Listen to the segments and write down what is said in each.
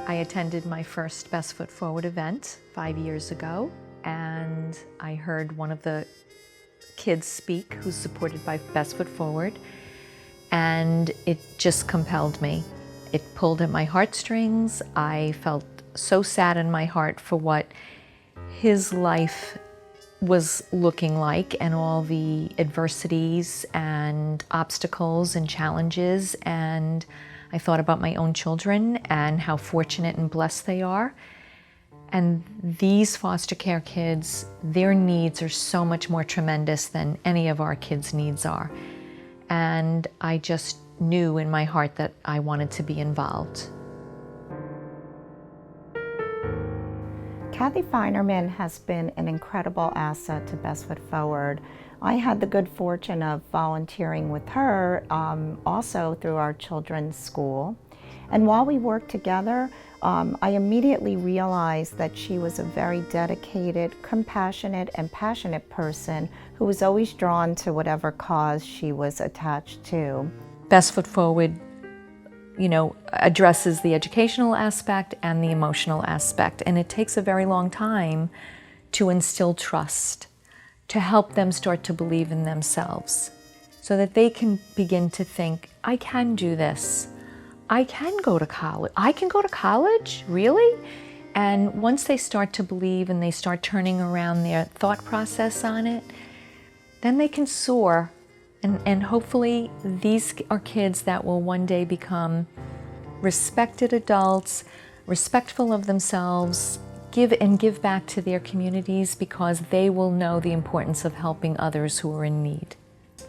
I attended my first Best Foot Forward event 5 years ago, and I heard one of the kids speak who's supported by Best Foot Forward, and it just compelled me. It pulled at my heartstrings. I felt so sad in my heart for what his life was looking like and all the adversities and obstacles and challenges, and I thought about my own children and how fortunate and blessed they are. And these foster care kids, their needs are so much more tremendous than any of our kids' needs are. And I just knew in my heart that I wanted to be involved. Kathy Feinerman has been an incredible asset to Best Foot Forward. I had the good fortune of volunteering with her also through our children's school. And while we worked together, I immediately realized that she was a very dedicated, compassionate, and passionate person who was always drawn to whatever cause she was attached to. Best Foot Forward, addresses the educational aspect and the emotional aspect, and it takes a very long time to instill trust, to help them start to believe in themselves, so that they can begin to think, I can do this. I can go to college. I can go to college? Really? And once they start to believe and they start turning around their thought process on it, then they can soar. And hopefully these are kids that will one day become respected adults, respectful of themselves, give back to their communities, because they will know the importance of helping others who are in need.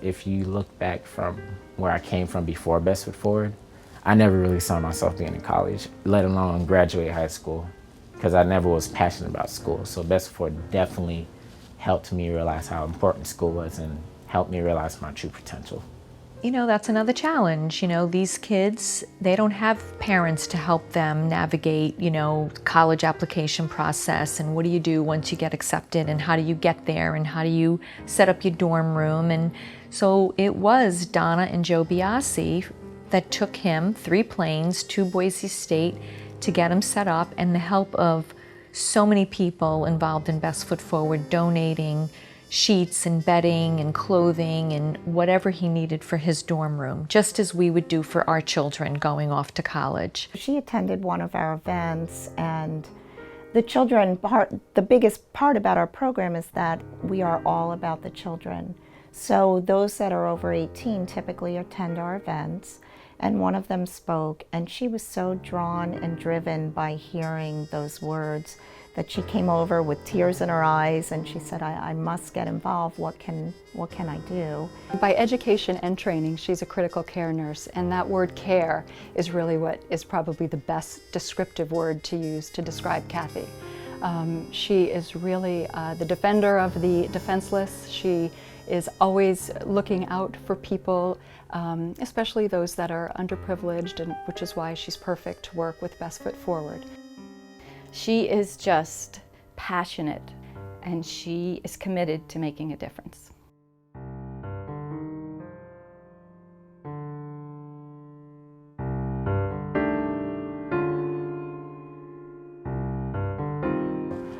If you look back from where I came from before Best Foot Forward, I never really saw myself being in college, let alone graduate high school, because I never was passionate about school. So Best Foot Forward definitely helped me realize how important school was and helped me realize my true potential. That's another challenge. These kids, they don't have parents to help them navigate, college application process, and what do you do once you get accepted, and how do you get there, and how do you set up your dorm room. And so it was Donna and Joe Biasi that took him 3 planes to Boise State to get him set up, and the help of so many people involved in Best Foot Forward donating sheets and bedding and clothing and whatever he needed for his dorm room, just as we would do for our children going off to college. She attended one of our events, and the biggest part about our program is that we are all about the children. So those that are over 18 typically attend our events, and one of them spoke, and she was so drawn and driven by hearing those words that she came over with tears in her eyes, and she said, I must get involved. What can I do? By education and training, she's a critical care nurse, and that word care is really what is probably the best descriptive word to use to describe Kathy. She is really the defender of the defenseless. She is always looking out for people, especially those that are underprivileged, and which is why she's perfect to work with Best Foot Forward. She is just passionate, and she is committed to making a difference.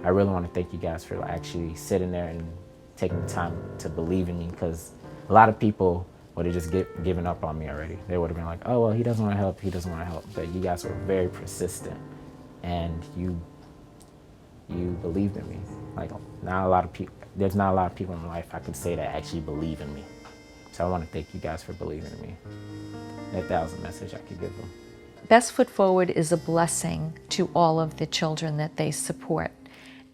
I really want to thank you guys for actually sitting there and taking the time to believe in me, because a lot of people would have just given up on me already. They would have been like, oh, well, he doesn't want to help, he doesn't want to help. But you guys were very persistent, and you believed in me. Like, there's not a lot of people in my life I could say that actually believe in me. So I want to thank you guys for believing in me. That was a message I could give them. Best Foot Forward is a blessing to all of the children that they support.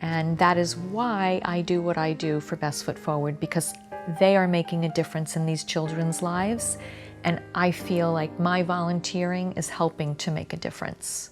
And that is why I do what I do for Best Foot Forward, because they are making a difference in these children's lives, and I feel like my volunteering is helping to make a difference.